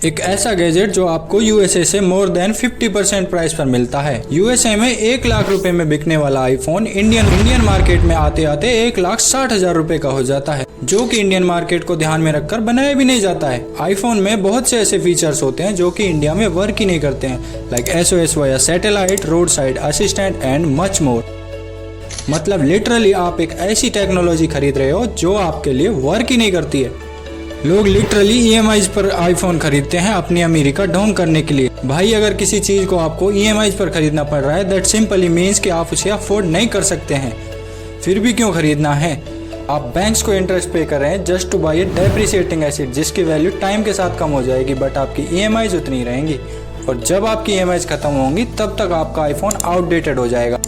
एक ऐसा गैजेट जो आपको यूएसए से मोर देन 50% प्राइस पर मिलता है। यूएसए में 1 लाख रुपए में बिकने वाला आईफोन इंडियन मार्केट में आते आते 1,60,000 रुपए का हो जाता है, जो कि इंडियन मार्केट को ध्यान में रखकर बनाया भी नहीं जाता है। आईफोन में बहुत से ऐसे फीचर्स होते हैं जो कि इंडिया में वर्क ही नहीं करते हैं, like SOS via satellite, road side assistant and much more. मतलब लिटरली आप एक ऐसी टेक्नोलॉजी खरीद रहे हो जो आपके लिए वर्क ही नहीं करती है। लोग लिटरली EMIs पर आईफोन खरीदते हैं अपनी अमीरी का ढोंग करने के लिए। भाई अगर किसी चीज को आपको EMIs पर खरीदना पड़ रहा है, दैट सिंपली मीन्स कि आप उसे अफोर्ड नहीं कर सकते हैं। फिर भी क्यों खरीदना है? आप बैंक्स को इंटरेस्ट पे कर रहे हैं just two by A depreciating asset, जिसकी वैल्यू टाइम के साथ कम हो जाएगी, बट आपकी EMIs उतनी रहेंगी। और जब आपकी EMIs खत्म होंगी तब तक आपका आईफोन आउटडेटेड हो जाएगा।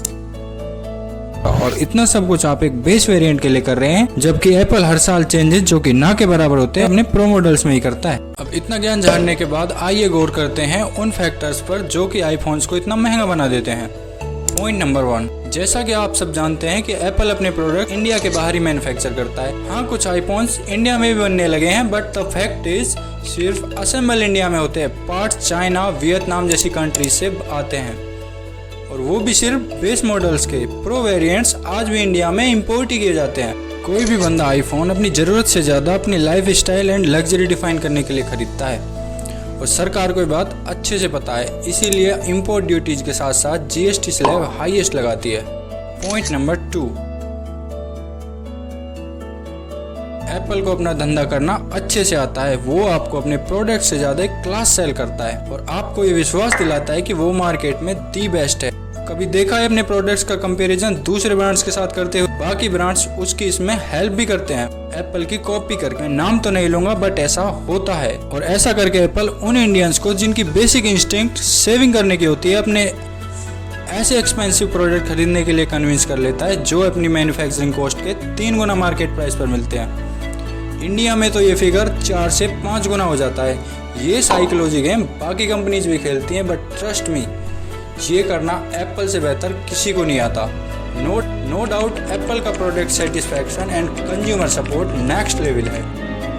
और इतना सब कुछ आप एक बेस वेरिएंट के लिए कर रहे हैं, जबकि एप्पल हर साल चेंजेस जो कि ना के बराबर होते हैं अपने प्रो मॉडल्स में ही करता है। अब इतना ज्ञान जानने के बाद आइए गौर करते हैं उन फैक्टर्स पर जो कि आईफोन्स को इतना महंगा बना देते हैं। पॉइंट नंबर 1, जैसा कि आप सब जानते हैं कि एप्पल अपने प्रोडक्ट इंडिया के बाहर ही मैन्युफैक्चर करता है। हाँ, कुछ आईफोन्स इंडिया में भी बनने लगे हैं, बट द फैक्ट इज सिर्फ असेंबल इंडिया में होते हैं। पार्ट्स चाइना, वियतनाम जैसी कंट्रीज से आते हैं, और वो भी सिर्फ बेस मॉडल्स के। प्रो वेरिएंट्स आज भी इंडिया में इंपोर्ट ही किए जाते हैं। कोई भी बंदा आईफोन अपनी ज़रूरत से ज़्यादा अपनी life style and luxury define करने के लिए खरीदता है, और सरकार को ये बात अच्छे से पता है, इसीलिए इंपोर्ट ड्यूटीज के साथ साथ GST स्लैब हाईएस्ट लगाती है। पॉइंट नंबर 2, एप्पल को अपना धंधा करना अच्छे से आता है। वो आपको अपने प्रोडक्ट से ज़्यादा क्लास सेल करता है और आपको ये विश्वास दिलाता है कि वो मार्केट में दी बेस्ट है। कभी देखा है अपने प्रोडक्ट्स का कंपैरिजन दूसरे ब्रांड्स के साथ करते हुए? बाकी ब्रांड्स उसकी इसमें हेल्प भी करते हैं एप्पल की कॉपी करके। मैं नाम तो नहीं लूंगा, बट ऐसा होता है। और ऐसा करके एप्पल उन इंडियंस को जिनकी बेसिक इंस्टिंक्ट सेविंग करने की होती है, अपने ऐसे एक्सपेंसिव प्रोडक्ट खरीदने के लिए कन्विंस कर लेता है जो अपनी मैन्युफैक्चरिंग कॉस्ट के 3 गुना मार्केट प्राइस पर मिलते हैं। इंडिया में तो ये फिगर 4 से 5 गुना हो जाता है। ये साइकोलॉजी गेम बाकी कंपनीज भी खेलती हैं, बट ट्रस्ट मी, ये करना एप्पल से बेहतर किसी को नहीं आता। नो डाउट एप्पल का product satisfaction and consumer support next level है,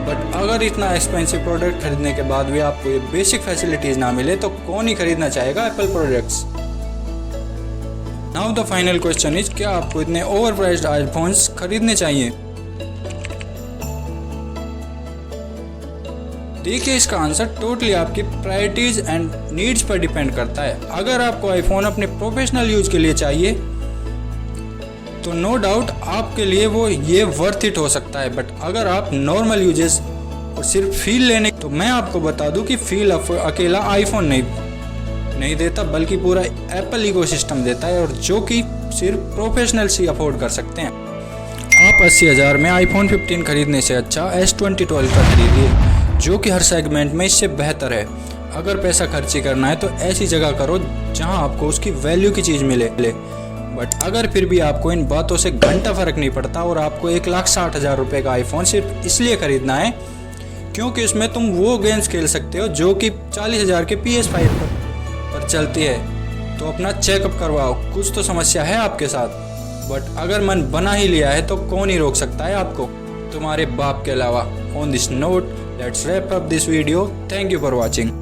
बट अगर इतना एक्सपेंसिव प्रोडक्ट खरीदने के बाद भी आपको ये बेसिक फैसिलिटीज ना मिले तो कौन ही खरीदना चाहेगा Apple products. Now the final question is, क्या आपको इतने ओवर प्राइस्ड आईफोन्स खरीदने चाहिए? देखिए, इसका आंसर टोटली आपकी प्रायोरिटीज एंड नीड्स पर डिपेंड करता है। अगर आपको आईफोन अपने प्रोफेशनल यूज के लिए चाहिए तो नो डाउट आपके लिए वो ये वर्थ इट हो सकता है, बट अगर आप नॉर्मल यूजेस और सिर्फ फील लेने, तो मैं आपको बता दूं कि फील अकेला आईफोन नहीं देता, बल्कि पूरा एप्पल इकोसिस्टम देता है, और जो कि सिर्फ प्रोफेशनल्स ही अफोर्ड कर सकते हैं। आप 80,000 में आईफोन 15 खरीदने से अच्छा S22 का खरीदिए, जो कि हर सेगमेंट में इससे बेहतर है। अगर पैसा खर्ची करना है तो ऐसी जगह करो जहां आपको उसकी वैल्यू की चीज़ मिले। बट अगर फिर भी आपको इन बातों से घंटा फर्क नहीं पड़ता और आपको 1,60,000 रुपये का आईफोन सिर्फ इसलिए खरीदना है क्योंकि उसमें तुम वो गेम्स खेल सकते हो जो कि 40,000 के PS5 पर चलती है, तो अपना चेकअप करवाओ, कुछ तो समस्या है आपके साथ। बट अगर मन बना ही लिया है तो कौन ही रोक सकता है आपको, तुम्हारे बाप के अलावा। On this note, let's wrap up this video. Thank you for watching.